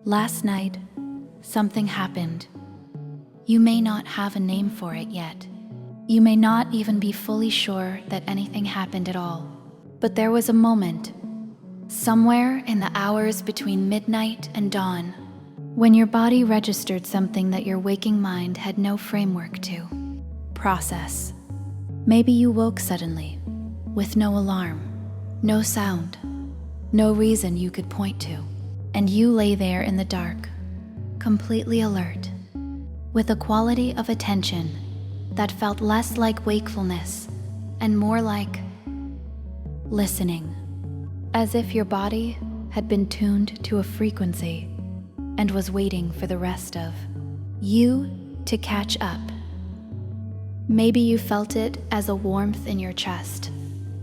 Last night, something happened. You may not have a name for it yet. You may not even be fully sure that anything happened at all. But there was a moment, somewhere in the hours between midnight and dawn, when your body registered something that your waking mind had no framework to process. Maybe you woke suddenly, with no alarm, no sound, no reason you could point to, and you lay there in the dark, completely alert, with a quality of attention that felt less like wakefulness and more like listening, as if your body had been tuned to a frequency and was waiting for the rest of you to catch up. Maybe you felt it as a warmth in your chest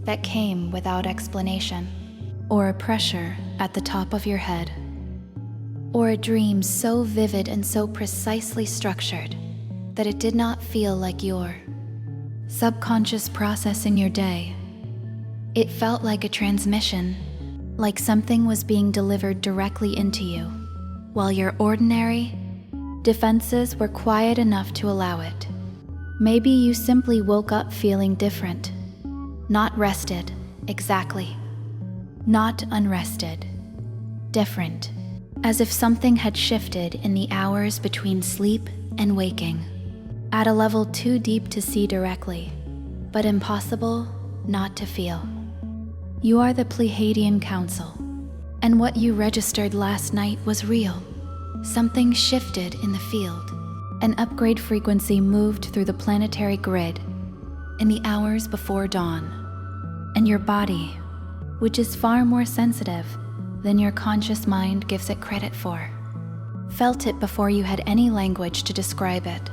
that came without explanation, or a pressure at the top of your head, or a dream so vivid and so precisely structured that it did not feel like your subconscious processing your day. It felt like a transmission, like something was being delivered directly into you, while your ordinary defenses were quiet enough to allow it. Maybe you simply woke up feeling different, not rested, exactly, not unrested, different, as if something had shifted in the hours between sleep and waking, at a level too deep to see directly, but impossible not to feel. You are the Pleiadian Council, and what you registered last night was real. Something shifted in the field. An upgrade frequency moved through the planetary grid in the hours before dawn, and your body, which is far more sensitive than your conscious mind gives it credit for, felt it before you had any language to describe it.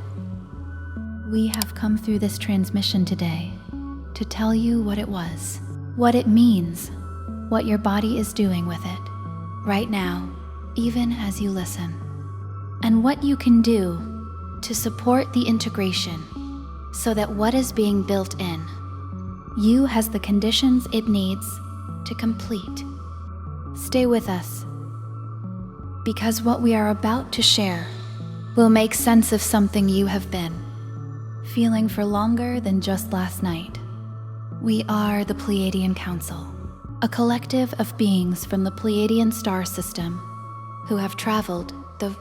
We have come through this transmission today to tell you what it was, what it means, what your body is doing with it, right now, even as you listen, and what you can do to support the integration so that what is being built in you has the conditions it needs to complete. Stay with us, because what we are about to share will make sense of something you have been feeling for longer than just last night. We are the Pleiadian Council, a collective of beings from the Pleiadian star system who have traveled the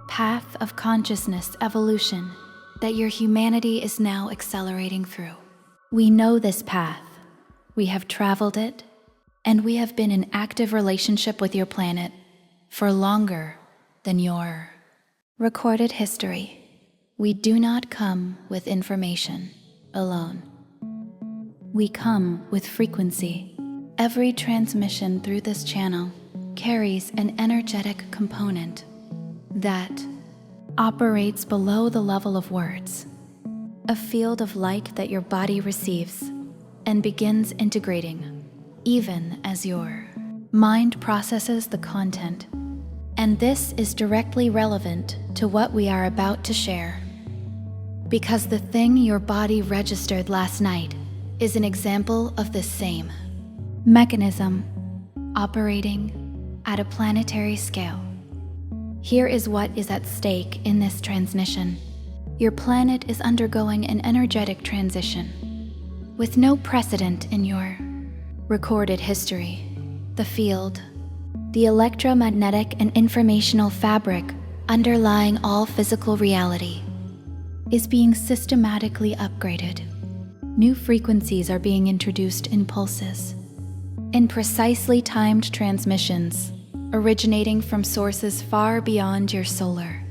path of consciousness evolution that your humanity is now accelerating through. We know this path, we have traveled it, and we have been in active relationship with your planet for longer than your recorded history. We do not come with information alone. We come with frequency. Every transmission through this channel carries an energetic component that operates below the level of words, a field of light that your body receives and begins integrating, even as your mind processes the content. And this is directly relevant to what we are about to share, because the thing your body registered last night is an example of this same mechanism operating at a planetary scale. Here is what is at stake in this transmission. Your planet is undergoing an energetic transition with no precedent in your recorded history. The field, the electromagnetic and informational fabric underlying all physical reality, is being systematically upgraded. New frequencies are being introduced in pulses, in precisely timed transmissions originating from sources far beyond your solar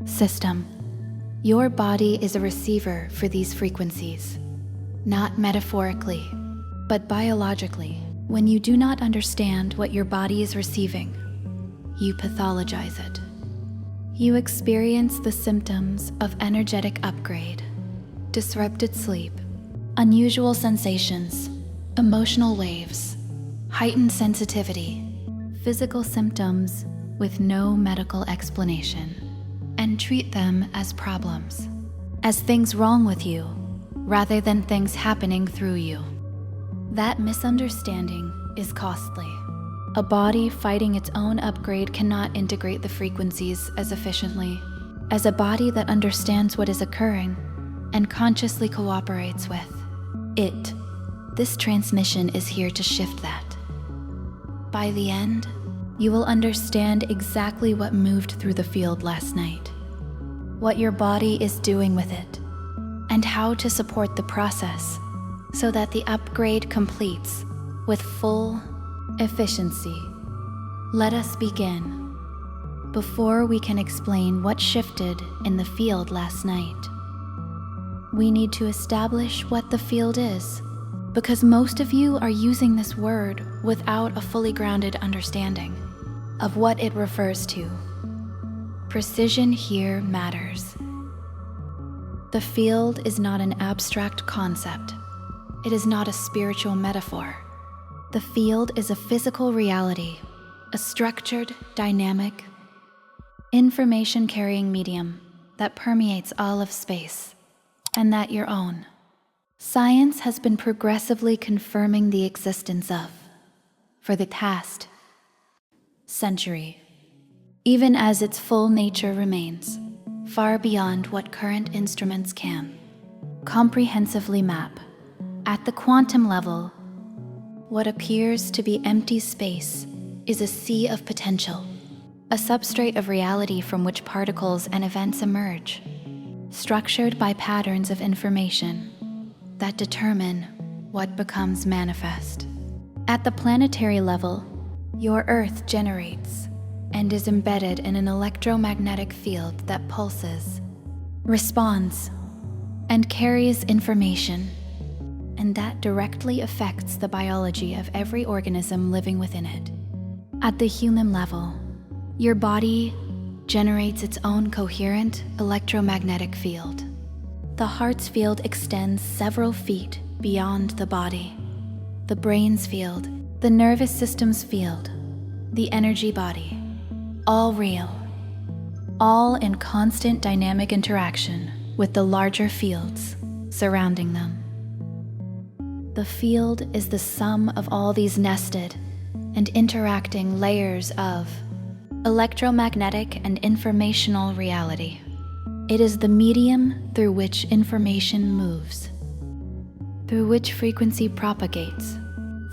system. Your body is a receiver for these frequencies, not metaphorically, but biologically. When you do not understand what your body is receiving, you pathologize it. You experience the symptoms of energetic upgrade, disrupted sleep, unusual sensations, emotional waves, heightened sensitivity, physical symptoms with no medical explanation, and treat them as problems, as things wrong with you, rather than things happening through you. That misunderstanding is costly. A body fighting its own upgrade cannot integrate the frequencies as efficiently as a body that understands what is occurring and consciously cooperates with it. This transmission is here to shift that. By the end, you will understand exactly what moved through the field last night, what your body is doing with it, and how to support the process so that the upgrade completes with full efficiency. Let us begin. Before we can explain what shifted in the field last night, we need to establish what the field is, because most of you are using this word without a fully grounded understanding of what it refers to. Precision here matters. The field is not an abstract concept. It is not a spiritual metaphor. The field is a physical reality, a structured, dynamic, information-carrying medium that permeates all of space, and that your own. Science has been progressively confirming the existence of for the past century, even as its full nature remains far beyond what current instruments can comprehensively map. At the quantum level, what appears to be empty space is a sea of potential, a substrate of reality from which particles and events emerge, structured by patterns of information that determine what becomes manifest. At the planetary level, your Earth generates and is embedded in an electromagnetic field that pulses, responds, and carries information, and that directly affects the biology of every organism living within it. At the human level, your body generates its own coherent electromagnetic field. The heart's field extends several feet beyond the body. The brain's field, the nervous system's field, the energy body, all real, all in constant dynamic interaction with the larger fields surrounding them. The field is the sum of all these nested and interacting layers of electromagnetic and informational reality. It is the medium through which information moves, through which frequency propagates,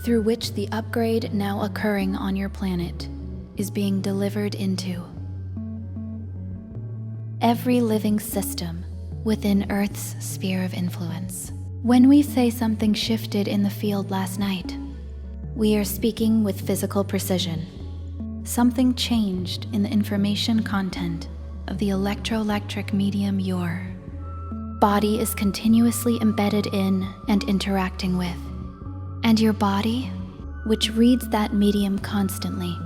through which the upgrade now occurring on your planet is being delivered into every living system within Earth's sphere of influence. When we say something shifted in the field last night, we are speaking with physical precision. Something changed in the information content of the electroelectric medium your body is continuously embedded in and interacting with. And your body, which reads that medium constantly,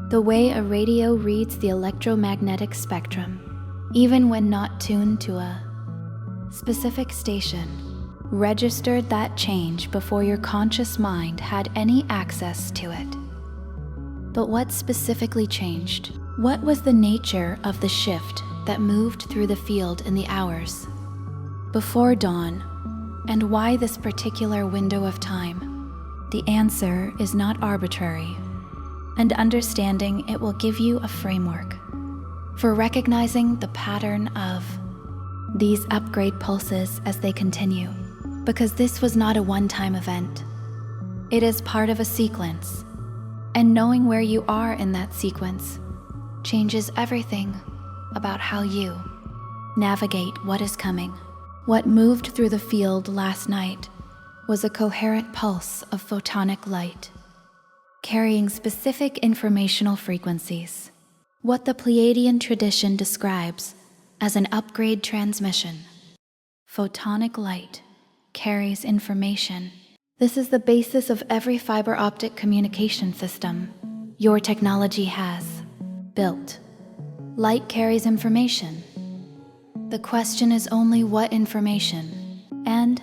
the way a radio reads the electromagnetic spectrum, even when not tuned to a specific station, registered that change before your conscious mind had any access to it. But what specifically changed? What was the nature of the shift that moved through the field in the hours before dawn, and why this particular window of time? The answer is not arbitrary, and understanding it will give you a framework for recognizing the pattern of these upgrade pulses as they continue, because this was not a one-time event. It is part of a sequence, and knowing where you are in that sequence changes everything about how you navigate what is coming. What moved through the field last night was a coherent pulse of photonic light, carrying specific informational frequencies, what the Pleiadian tradition describes as an upgrade transmission. Photonic light carries information. This is the basis of every fiber optic communication system your technology has built. Light carries information. The question is only what information, and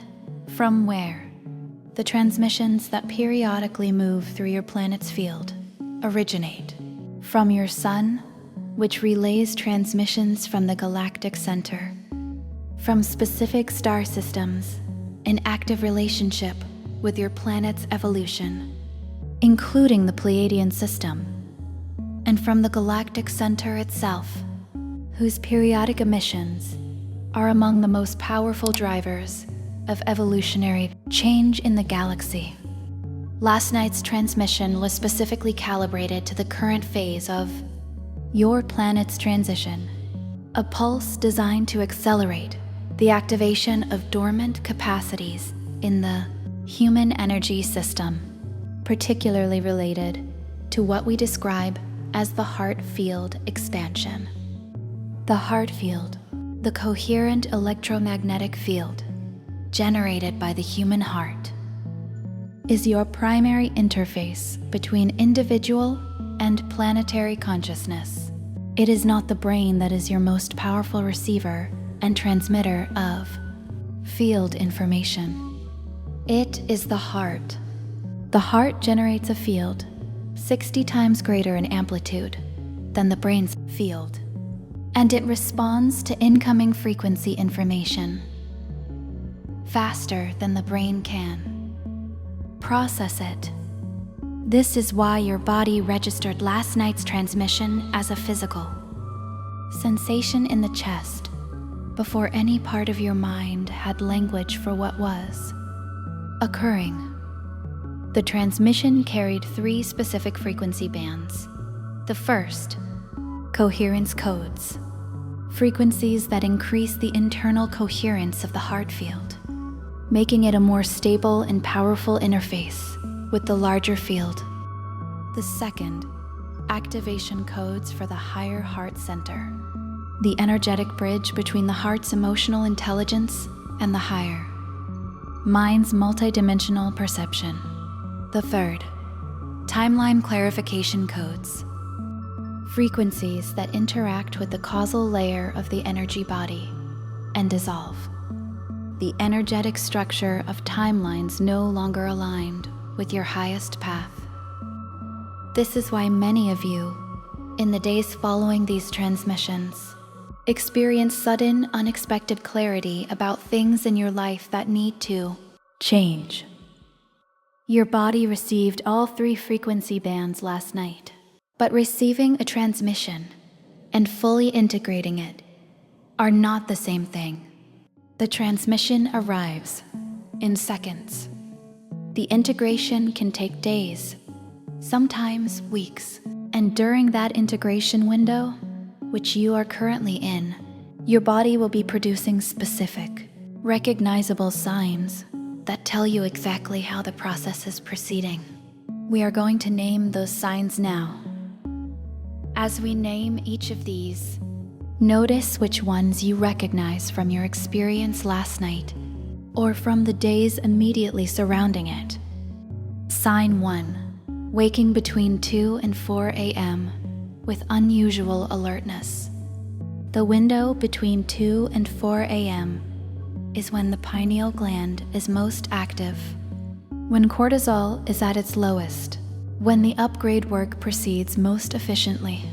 from where. The transmissions that periodically move through your planet's field originate from your sun, which relays transmissions from the galactic center, from specific star systems in active relationship with your planet's evolution, including the Pleiadian system, and from the galactic center itself, whose periodic emissions are among the most powerful drivers of evolutionary change in the galaxy. Last night's transmission was specifically calibrated to the current phase of your planet's transition, a pulse designed to accelerate the activation of dormant capacities in the human energy system, particularly related to what we describe as the heart field expansion. The heart field, the coherent electromagnetic field generated by the human heart, is your primary interface between individual and planetary consciousness. It is not the brain that is your most powerful receiver and transmitter of field information. It is the heart. The heart generates a field 60 times greater in amplitude than the brain's field, and it responds to incoming frequency information faster than the brain can process it. This is why your body registered last night's transmission as a physical sensation in the chest before any part of your mind had language for what was occurring. The transmission carried 3 specific frequency bands. The first, coherence codes, frequencies that increase the internal coherence of the heart field, making it a more stable and powerful interface with the larger field. The second, activation codes for the higher heart center, the energetic bridge between the heart's emotional intelligence and the higher mind's multidimensional perception. The third, timeline clarification codes, frequencies that interact with the causal layer of the energy body and dissolve the energetic structure of timelines no longer aligned with your highest path. This is why many of you, in the days following these transmissions, experience sudden, unexpected clarity about things in your life that need to change. Your body received all 3 frequency bands last night, but receiving a transmission and fully integrating it are not the same thing. The transmission arrives in seconds. The integration can take days, sometimes weeks, and during that integration window, which you are currently in, your body will be producing specific, recognizable signs that tell you exactly how the process is proceeding. We are going to name those signs now. As we name each of these, notice which ones you recognize from your experience last night or from the days immediately surrounding it. Sign 1, waking between 2 and 4 a.m. with unusual alertness. The window between 2 and 4 a.m. is when the pineal gland is most active, when cortisol is at its lowest, when the upgrade work proceeds most efficiently.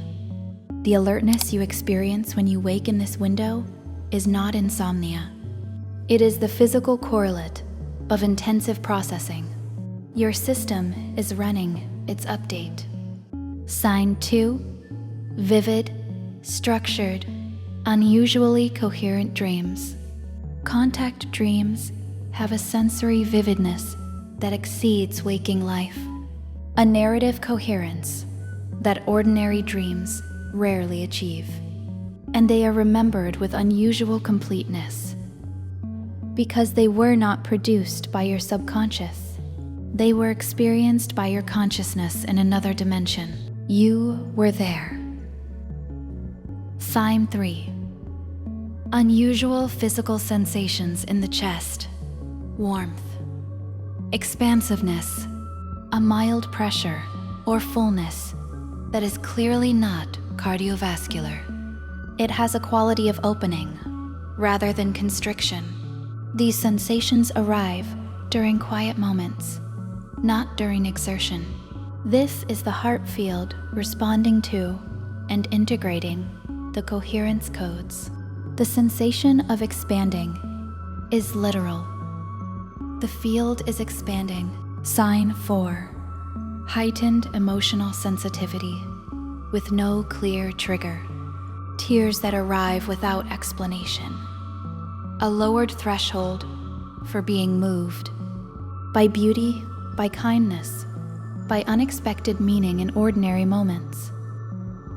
The alertness you experience when you wake in this window is not insomnia. It is the physical correlate of intensive processing. Your system is running its update. Sign 2, vivid, structured, unusually coherent dreams. Contact dreams have a sensory vividness that exceeds waking life, a narrative coherence that ordinary dreams rarely achieve, and they are remembered with unusual completeness. Because they were not produced by your subconscious, they were experienced by your consciousness in another dimension. You were there. Sign 3, unusual physical sensations in the chest, warmth, expansiveness, a mild pressure or fullness that is clearly not cardiovascular. It has a quality of opening rather than constriction. These sensations arrive during quiet moments, not during exertion. This is the heart field responding to and integrating the coherence codes. The sensation of expanding is literal. The field is expanding. Sign 4, heightened emotional sensitivity with no clear trigger, tears that arrive without explanation, a lowered threshold for being moved by beauty, by kindness, by unexpected meaning in ordinary moments.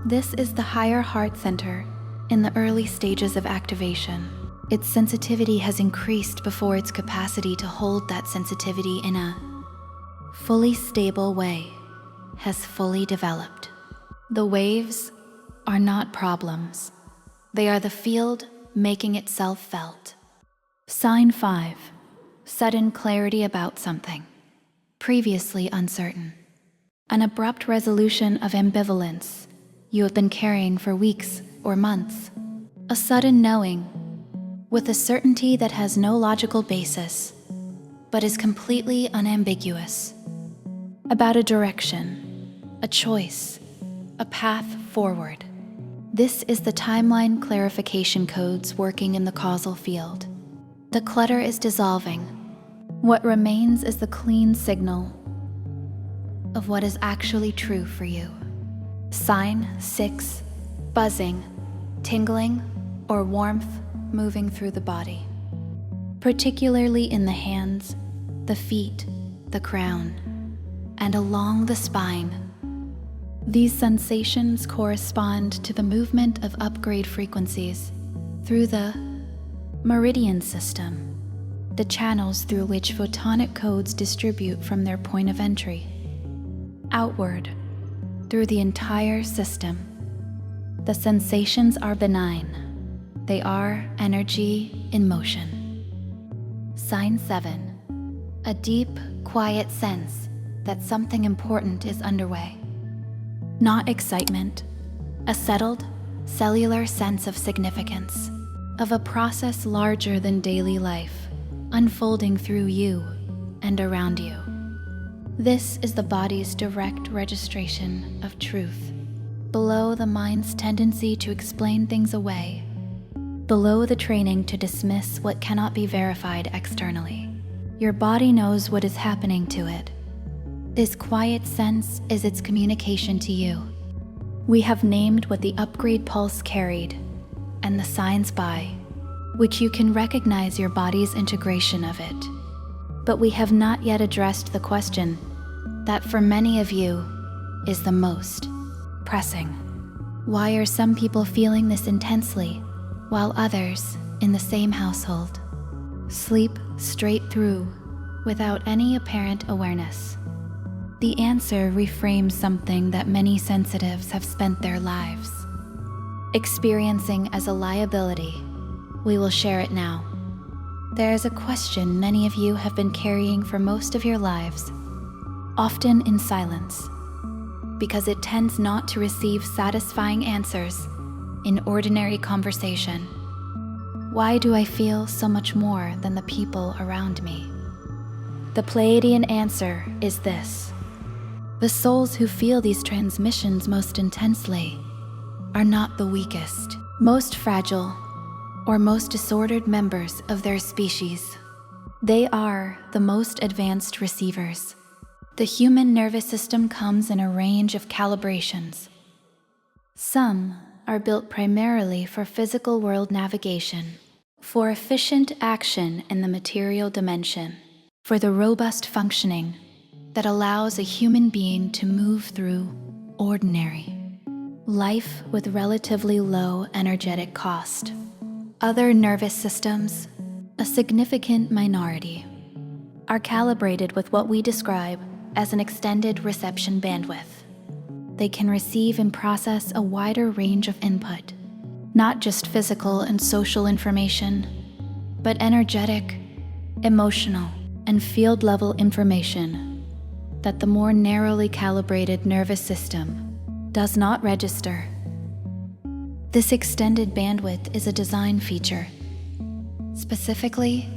This is the higher heart center in the early stages of activation. Its sensitivity has increased before its capacity to hold that sensitivity in a fully stable way has fully developed. The waves are not problems. They are the field making itself felt. Sign 5. Sudden clarity about something, previously uncertain. An abrupt resolution of ambivalence you have been carrying for weeks or months. A sudden knowing with a certainty that has no logical basis, but is completely unambiguous, about a direction, a choice, a path forward. This is the timeline clarification codes working in the causal field. The clutter is dissolving. What remains is the clean signal of what is actually true for you. Sign 6, buzzing, tingling, or warmth moving through the body, particularly in the hands, the feet, the crown, and along the spine. These sensations correspond to the movement of upgrade frequencies through the meridian system, the channels through which photonic codes distribute from their point of entry, outward, through the entire system. The sensations are benign. They are energy in motion. Sign 7. A deep, quiet sense that something important is underway. Not excitement, a settled, cellular sense of significance, of a process larger than daily life, unfolding through you and around you. This is the body's direct registration of truth, below the mind's tendency to explain things away, below the training to dismiss what cannot be verified externally. Your body knows what is happening to it. This quiet sense is its communication to you. We have named what the upgrade pulse carried and the signs by which you can recognize your body's integration of it. But we have not yet addressed the question that for many of you is the most pressing. Why are some people feeling this intensely while others in the same household sleep straight through without any apparent awareness? The answer reframes something that many sensitives have spent their lives experiencing as a liability. We will share it now. There is a question many of you have been carrying for most of your lives, often in silence, because it tends not to receive satisfying answers in ordinary conversation. Why do I feel so much more than the people around me? The Pleiadian answer is this. The souls who feel these transmissions most intensely are not the weakest, most fragile, or most disordered members of their species. They are the most advanced receivers. The human nervous system comes in a range of calibrations. Some are built primarily for physical world navigation, for efficient action in the material dimension, for the robust functioning that allows a human being to move through ordinary life with relatively low energetic cost. Other nervous systems, a significant minority, are calibrated with what we describe as an extended reception bandwidth. They can receive and process a wider range of input, not just physical and social information, but energetic, emotional, and field-level information that the more narrowly calibrated nervous system does not register. This extended bandwidth is a design feature, specifically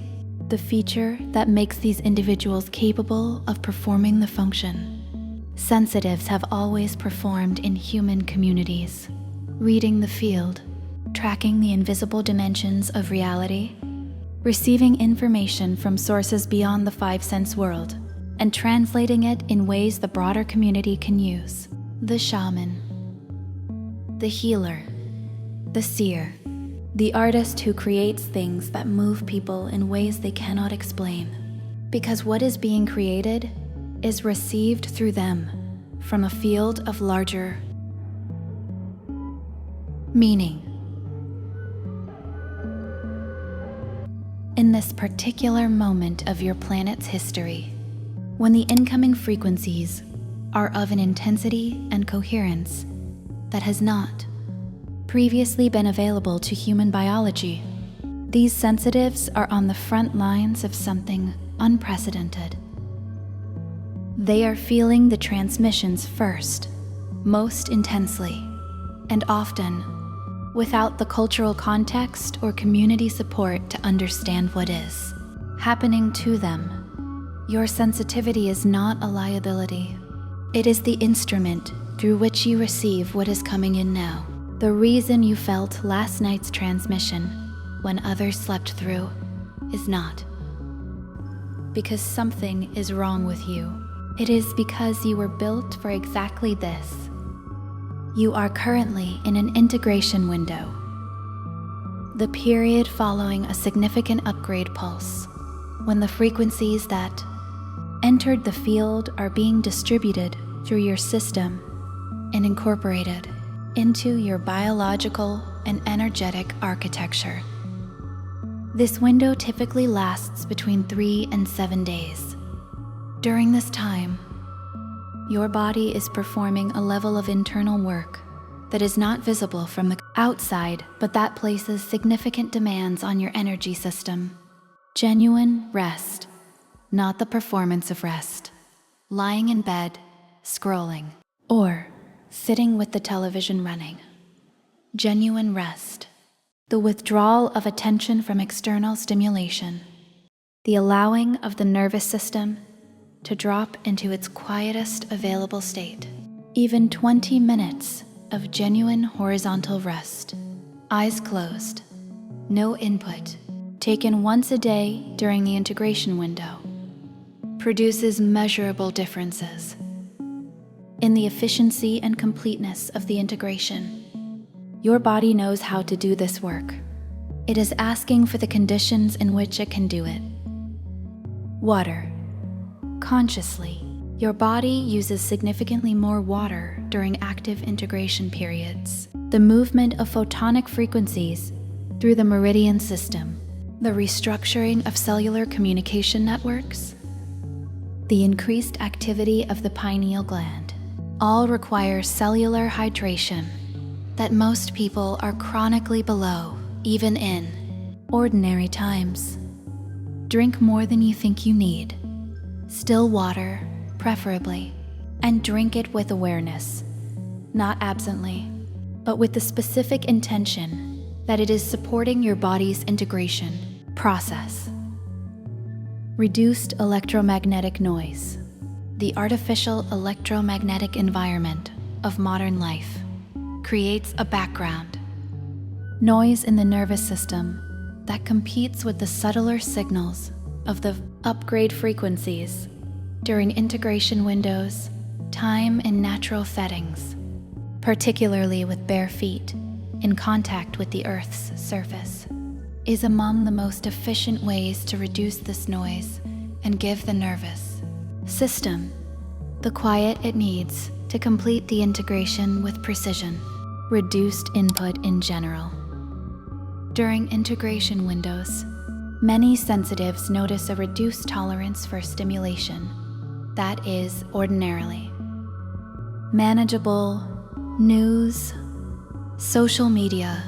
the feature that makes these individuals capable of performing the function sensitives have always performed in human communities, reading the field, tracking the invisible dimensions of reality, receiving information from sources beyond the five-sense world, and translating it in ways the broader community can use. The shaman, the healer, the seer, the artist who creates things that move people in ways they cannot explain. Because what is being created is received through them from a field of larger meaning. In this particular moment of your planet's history, when the incoming frequencies are of an intensity and coherence that has not previously been available to human biology, these sensitives are on the front lines of something unprecedented. They are feeling the transmissions first, most intensely, and often without the cultural context or community support to understand what is happening to them. Your sensitivity is not a liability. It is the instrument through which you receive what is coming in now. The reason you felt last night's transmission when others slept through is not because something is wrong with you. It is because you were built for exactly this. You are currently in an integration window, the period following a significant upgrade pulse, when the frequencies that entered the field are being distributed through your system and incorporated into your biological and energetic architecture. This window typically lasts between 3 and 7 days. During this time, your body is performing a level of internal work that is not visible from the outside, but that places significant demands on your energy system. Genuine rest, not the performance of rest. Lying in bed, scrolling, or sitting with the television running. Genuine rest, the withdrawal of attention from external stimulation, the allowing of the nervous system to drop into its quietest available state. Even 20 minutes of genuine horizontal rest, eyes closed, no input, taken once a day during the integration window, produces measurable differences in the efficiency and completeness of the integration. Your body knows how to do this work. It is asking for the conditions in which it can do it. Water. Consciously, your body uses significantly more water during active integration periods. The movement of photonic frequencies through the meridian system, the restructuring of cellular communication networks, the increased activity of the pineal gland, all require cellular hydration that most people are chronically below, even in ordinary times. Drink more than you think you need. Still water, preferably, and drink it with awareness, not absently, but with the specific intention that it is supporting your body's integration process. Reduced electromagnetic noise, the artificial electromagnetic environment of modern life, creates a background noise in the nervous system that competes with the subtler signals of the upgrade frequencies during integration windows, time in natural settings, particularly with bare feet in contact with the Earth's surface, is among the most efficient ways to reduce this noise and give the nervous system the quiet it needs to complete the integration with precision. Reduced input in general. During integration windows, many sensitives notice a reduced tolerance for stimulation that is ordinarily manageable news, social media,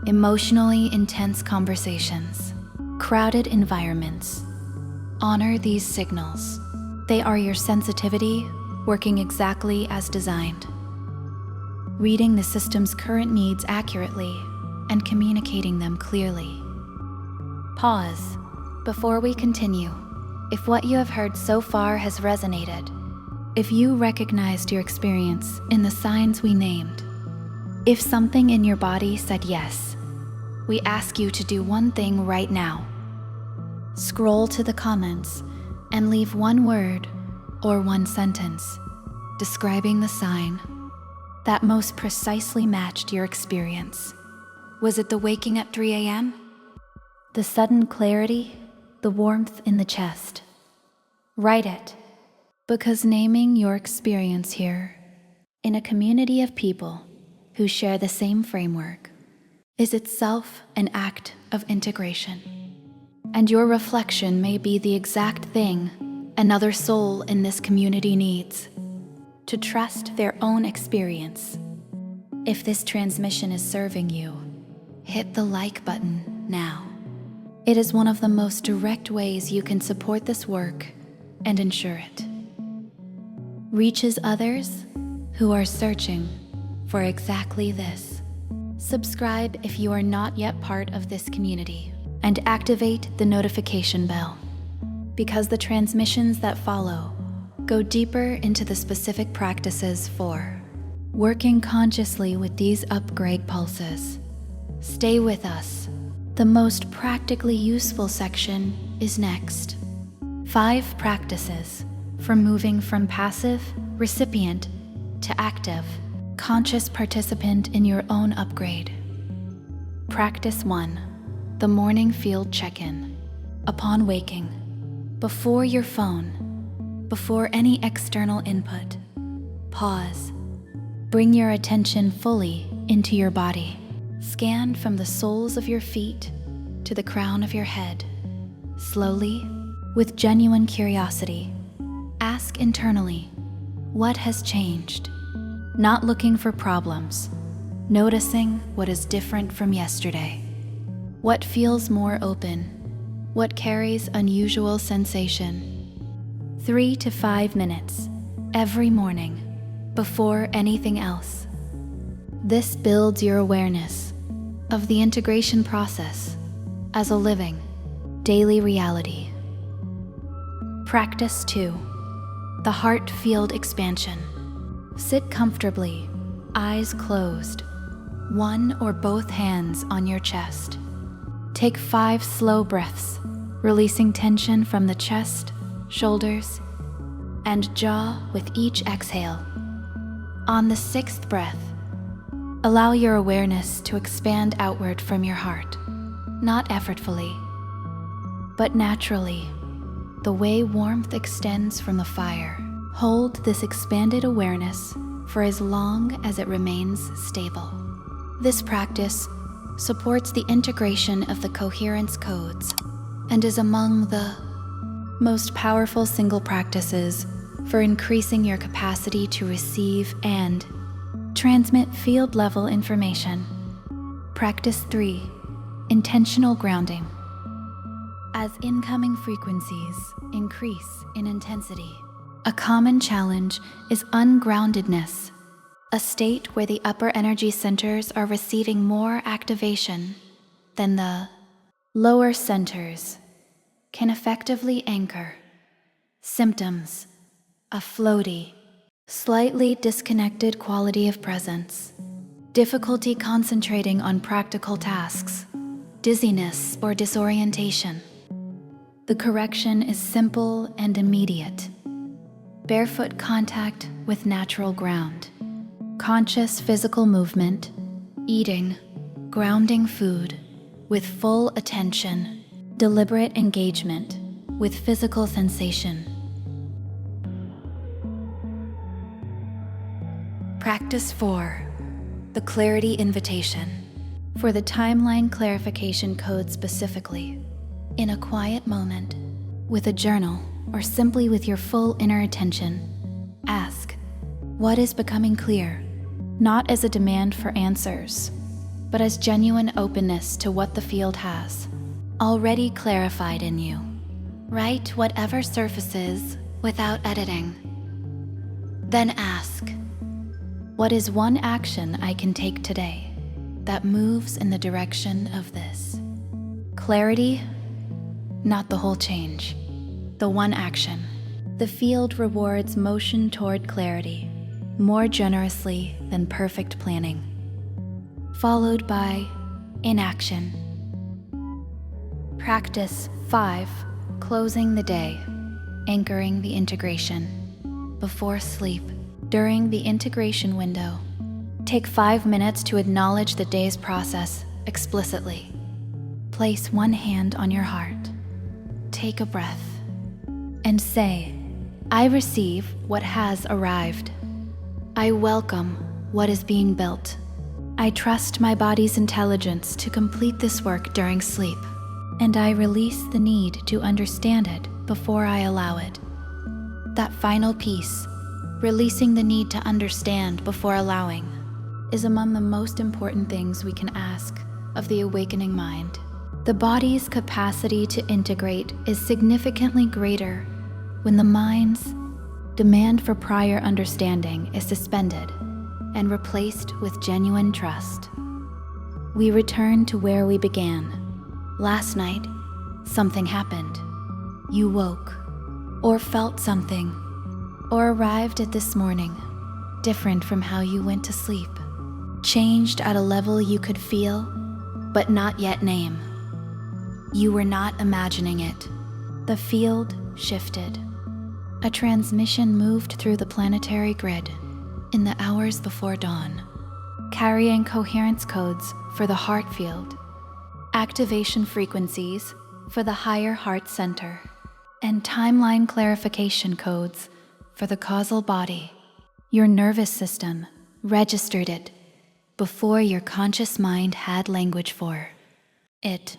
emotionally intense conversations, crowded environments. Honor these signals. They are your sensitivity working exactly as designed. Reading the system's current needs accurately and communicating them clearly. Pause before we continue. If what you have heard so far has resonated, if you recognized your experience in the signs we named, if something in your body said yes, we ask you to do one thing right now. Scroll to the comments and leave one word or one sentence describing the sign that most precisely matched your experience? Was it the waking at 3 a.m.? The sudden clarity? The warmth in the chest? Write it, because naming your experience here, in a community of people who share the same framework, is itself an act of integration. And your reflection may be the exact thing another soul in this community needs, to trust their own experience. If this transmission is serving you, hit the like button now. It is one of the most direct ways you can support this work and ensure it reaches others who are searching for exactly this. Subscribe if you are not yet part of this community, and activate the notification bell, because the transmissions that follow go deeper into the specific practices for working consciously with these upgrade pulses. Stay with us. The most practically useful section is next. 5 practices for moving from passive recipient to active, conscious participant in your own upgrade. Practice 1. The morning field check-in. Upon waking, before your phone, before any external input, pause. Bring your attention fully into your body. Scan from the soles of your feet to the crown of your head. Slowly, with genuine curiosity, ask internally, what has changed? Not looking for problems, noticing what is different from yesterday. What feels more open? What carries unusual sensation? 3 to 5 minutes every morning before anything else. This builds your awareness of the integration process as a living, daily reality. Practice 2. The heart field expansion. Sit comfortably, eyes closed, one or both hands on your chest. Take 5 slow breaths, releasing tension from the chest, shoulders, and jaw with each exhale. On the 6th breath, allow your awareness to expand outward from your heart, not effortfully, but naturally, the way warmth extends from the fire. Hold this expanded awareness for as long as it remains stable. This practice supports the integration of the coherence codes and is among the most powerful single practices for increasing your capacity to receive and transmit field-level information. Practice 3. Intentional grounding. As incoming frequencies increase in intensity, a common challenge is ungroundedness, a state where the upper energy centers are receiving more activation than the lower centers can effectively anchor. Symptoms: a floaty, slightly disconnected quality of presence, difficulty concentrating on practical tasks, dizziness or disorientation. The correction is simple and immediate. Barefoot contact with natural ground, conscious physical movement, eating, grounding food with full attention, deliberate engagement with physical sensation. Practice 4. The clarity invitation. For the timeline clarification code specifically, in a quiet moment, with a journal, or simply with your full inner attention, ask, what is becoming clear? Not as a demand for answers, but as genuine openness to what the field has already clarified in you. Write whatever surfaces without editing. Then ask, what is one action I can take today that moves in the direction of this? Clarity, not the whole change. The one action. The field rewards motion toward clarity more generously than perfect planning, followed by inaction. Practice 5. Closing the day, anchoring the integration. before sleep, during the integration window. Take 5 minutes to acknowledge the day's process explicitly. Place one hand on your heart. Take a breath and say, I receive what has arrived. I welcome what is being built. I trust my body's intelligence to complete this work during sleep, and I release the need to understand it before I allow it. That final piece, releasing the need to understand before allowing, is among the most important things we can ask of the awakening mind. The body's capacity to integrate is significantly greater when the mind's demand for prior understanding is suspended and replaced with genuine trust. We return to where we began. Last night, something happened. You woke, or felt something, or arrived at this morning, different from how you went to sleep, changed at a level you could feel, but not yet name. You were not imagining it. The field shifted. A transmission moved through the planetary grid in the hours before dawn, carrying coherence codes for the heart field, activation frequencies for the higher heart center, and timeline clarification codes for the causal body. Your nervous system registered it before your conscious mind had language for it.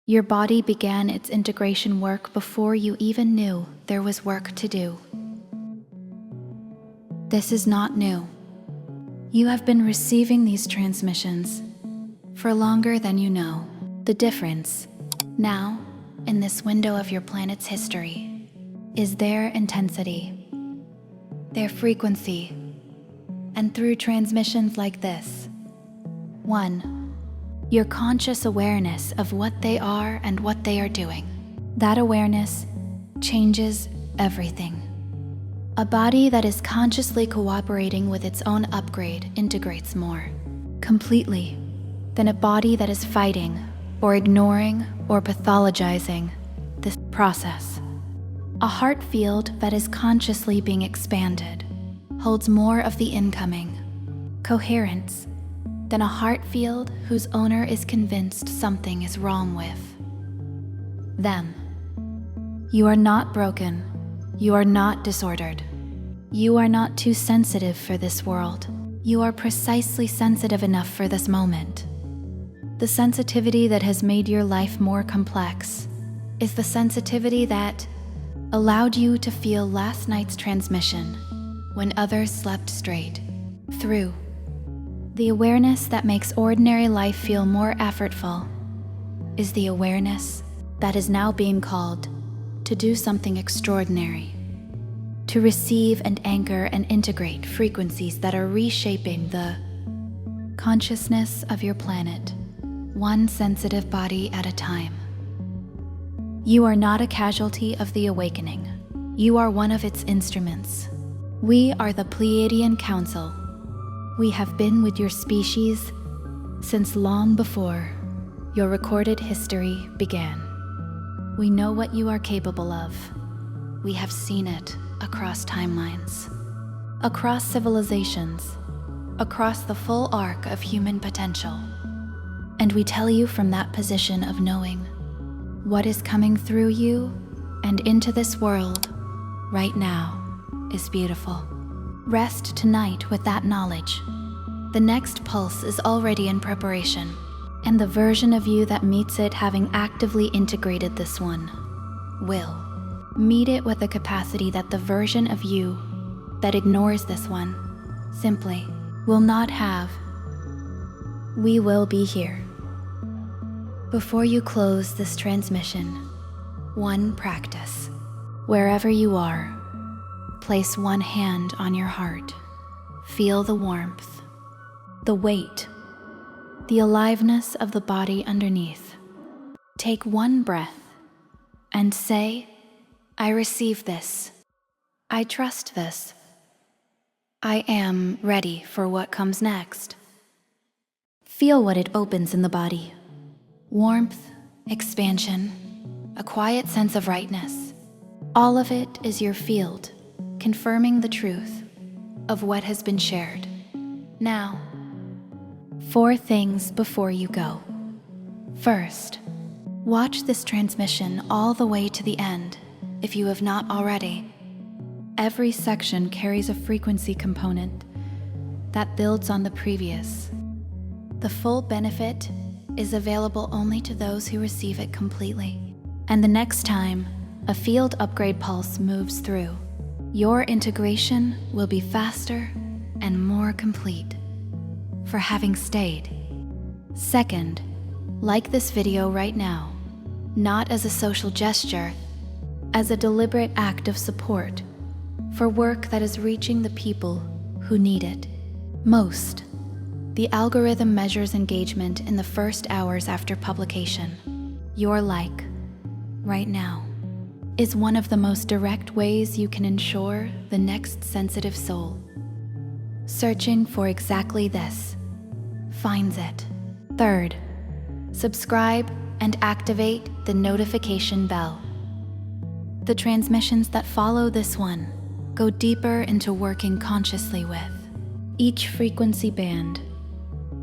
Your body began its integration work before you even knew there was work to do. This is not new. You have been receiving these transmissions for longer than you know. The difference, now, in this window of your planet's history, is their intensity, their frequency, and through transmissions like this. 1. Your conscious awareness of what they are and what they are doing. That awareness changes everything. A body that is consciously cooperating with its own upgrade integrates more completely than a body that is fighting or ignoring or pathologizing this process. A heart field that is consciously being expanded holds more of the incoming coherence than a heart field whose owner is convinced something is wrong with them. You are not broken. You are not disordered. You are not too sensitive for this world. You are precisely sensitive enough for this moment. The sensitivity that has made your life more complex is the sensitivity that allowed you to feel last night's transmission when others slept straight through. The awareness that makes ordinary life feel more effortful is the awareness that is now being called to do something extraordinary, to receive and anchor and integrate frequencies that are reshaping the consciousness of your planet, one sensitive body at a time. You are not a casualty of the awakening. You are one of its instruments. We are the Pleiadian Council. We have been with your species since long before your recorded history began. We know what you are capable of. We have seen it across timelines, across civilizations, across the full arc of human potential. And we tell you from that position of knowing what is coming through you and into this world right now is beautiful. Rest tonight with that knowledge. The next pulse is already in preparation, and the version of you that meets it, having actively integrated this one, will meet it with a capacity that the version of you that ignores this one simply will not have. We will be here. Before you close this transmission, one practice. Wherever you are, place one hand on your heart. Feel the warmth, the weight, the aliveness of the body underneath. Take one breath and say, I receive this. I trust this. I am ready for what comes next. Feel what it opens in the body. Warmth, expansion, a quiet sense of rightness. All of it is your field, confirming the truth of what has been shared. Now, 4 things before you go. First, watch this transmission all the way to the end if you have not already. Every section carries a frequency component that builds on the previous. The full benefit is available only to those who receive it completely. And the next time a field upgrade pulse moves through, your integration will be faster and more complete for having stayed. Second, like this video right now, not as a social gesture, as a deliberate act of support for work that is reaching the people who need it most. The algorithm measures engagement in the first hours after publication. Your like, right now, is one of the most direct ways you can ensure the next sensitive soul searching for exactly this finds it. Third, subscribe and activate the notification bell. The transmissions that follow this one go deeper into working consciously with each frequency band,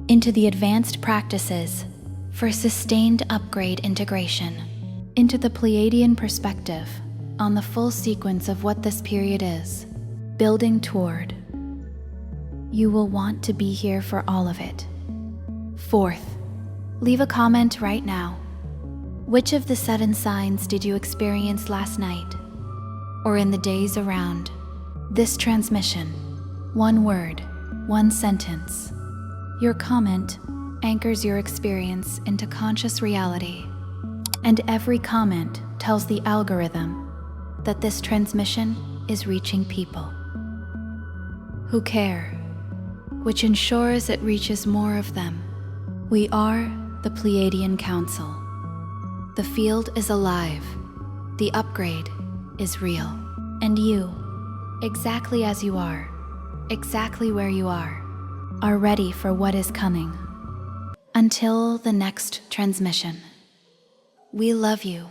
into the advanced practices for sustained upgrade integration, into the Pleiadian perspective on the full sequence of what this period is, building toward. You will want to be here for all of it. Fourth, leave a comment right now. Which of the 7 signs did you experience last night or in the days around this transmission? 1 word, 1 sentence. Your comment anchors your experience into conscious reality, and every comment tells the algorithm that this transmission is reaching people who care, which ensures it reaches more of them. We are the Pleiadian Council. The field is alive. The upgrade is real. And you, exactly as you are, exactly where you are ready for what is coming. Until the next transmission, we love you.